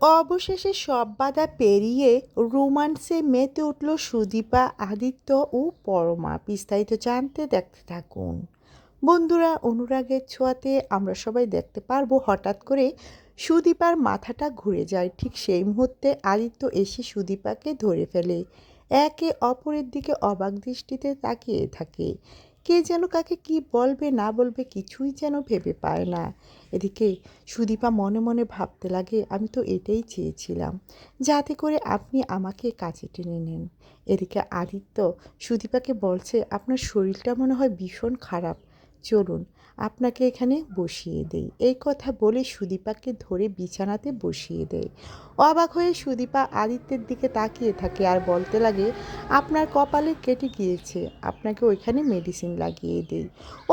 অবশেষে সব বাধা পেরিয়ে রোমান্সে মেতে উঠল সুদীপা, আদিত্য ও পরমা। বিস্তারিত জানতে দেখতে থাকুন বন্ধুরা। অনুরাগের ছোঁয়াতে আমরা সবাই দেখতে পারবো হঠাৎ করে সুদীপার মাথাটা ঘুরে যায়। ঠিক সেই মুহূর্তে আদিত্য এসে সুদীপাকে ধরে ফেলে। একে অপরের দিকে অবাক দৃষ্টিতে তাকিয়ে থাকে। কে যেন কাকে কি বলবে না বলবে কিছুই যেন ভেবে পায় না। এদিকে সুদীপা মনে মনে ভাবতে লাগে, আমি তো এটাই চেয়েছিলাম, যাতে করে আপনি আমাকে কাছে টেনে নেন। এদিকে আদিত্য সুদীপাকে বলছে, আপনার শরীরটা মনে হয় ভীষণ খারাপ, চলুন আপনাকে এখানে বসিয়ে দেই। এই কথা বলে সুদীপাকে ধরে বিছানাতে বসিয়ে দেয়। অবাক হয়ে সুদীপা আদিত্যের দিকে তাকিয়ে থাকে আর বলতে লাগে, আপনার কপালে কেটে গিয়েছে, আপনাকে ওইখানে মেডিসিন লাগিয়ে দেই।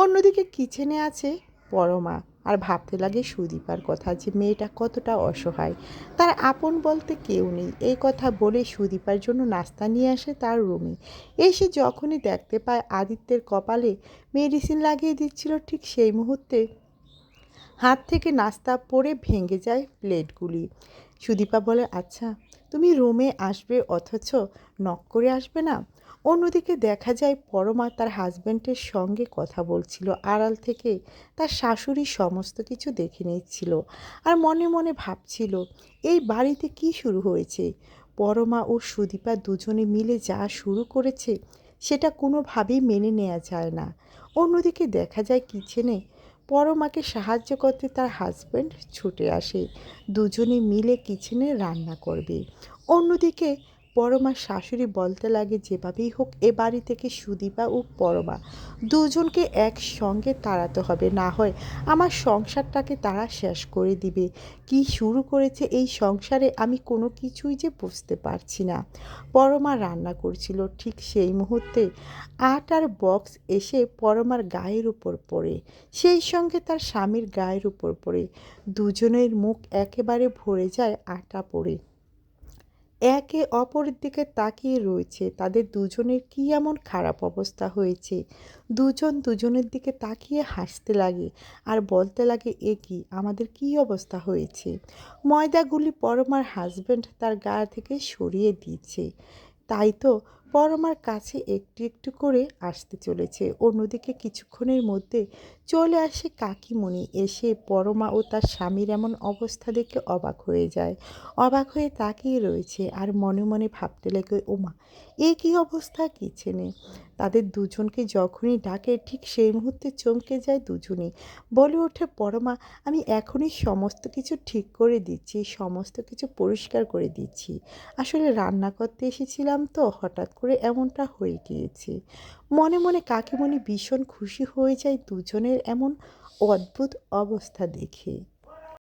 অন্যদিকে কিচেনে আছে পরমা আর ভাবতে লাগে সুদীপার কথা, যে মেয়েটা কতটা অসহায়, তার আপন বলতে কেউ নেই। এই কথা বলে সুদীপার জন্য নাস্তা নিয়ে আসে তার রুমে। এসে যখনই দেখতে পায় আদিত্যের কপালে মেডিসিন লাগিয়ে দিচ্ছিল, ঠিক সেই মুহূর্তে হাত থেকে নাস্তা পড়ে ভেঙে যায় প্লেটগুলি। সুদীপা বলে, আচ্ছা তুমি রুমে আসবে অথচ নক করে আসবে না। অন্যদিকে দেখা যায় পরমা তার হাজব্যান্ডের সঙ্গে কথা বলছিল আড়াল থেকে। তার শাশুড়ি সমস্ত কিছু দেখে নিচ্ছিল আর মনে মনে ভাবছিল, এই বাড়িতে কি শুরু হয়েছে। পরমা ও সুদীপা দুজনে মিলে যা শুরু করেছে সেটা কোনোভাবেই মেনে নেওয়া যায় না। অন্যদিকে দেখা যায় কিচেনে পরমাকে সাহায্য করতে তার হাজব্যান্ড ছুটে আসে। দুজনে মিলে কিচেনে রান্না করবে। অন্যদিকে পরমার শাশুড়ি বলতে লাগে, যেভাবেই হোক এ বাড়ি থেকে সুদীপা ও পরমা দুজনকে একসঙ্গে তাড়াতে হবে, না হয় আমার সংসারটাকে তারা শেষ করে দিবে। কি শুরু করেছে এই সংসারে আমি কোনো কিছুই যে বুঝতে পারছি না। পরমা রান্না করছিল, ঠিক সেই মুহূর্তে আটার বক্স এসে পরমার গায়ের উপর পড়ে, সেই সঙ্গে তার স্বামীর গায়ের উপর পড়ে। দুজনের মুখ একেবারে ভরে যায় আটা পড়ে। একে অপরের দিকে তাকিয়ে রয়েছে, তাদের দুজনের কি এমন খারাপ অবস্থা হয়েছে। দুজন দুজনের দিকে তাকিয়ে হাসতে লাগে আর বলতে লাগে, এ কি আমাদের কি অবস্থা হয়েছে। ময়দাগুলি পরমার হাজব্যান্ড তার গা থেকে সরিয়ে দিচ্ছে, তাই তো পরমার কাছে একটু একটু করে আসতে চলেছে। অন্যদিকে কিছুক্ষণের মধ্যে চলে আসে কাকিমণি। এসে পরমা ও তার স্বামীর এমন অবস্থা দেখে অবাক হয়ে যায়। অবাক হয়ে তাকিয়ে রয়েছে আর মনে মনে ভাবতে লাগে, ওমা এ কী অবস্থা কিচেনে। তাদের দুজনকে যখনই ডাকে ঠিক সেই মুহূর্তে চমকে যায় দুজনেই। বলে ওঠে পরমা, আমি এখনই সমস্ত কিছু ঠিক করে দিচ্ছি, সমস্ত কিছু পরিষ্কার করে দিচ্ছি। আসলে রান্না করতে এসেছিলাম তো হঠাৎ করে এমনটা হয়ে গিয়েছে। মনে মনে কাকিমণি ভীষণ খুশি হয়ে যায় দুজনের এমন অদ্ভুত অবস্থা দেখে।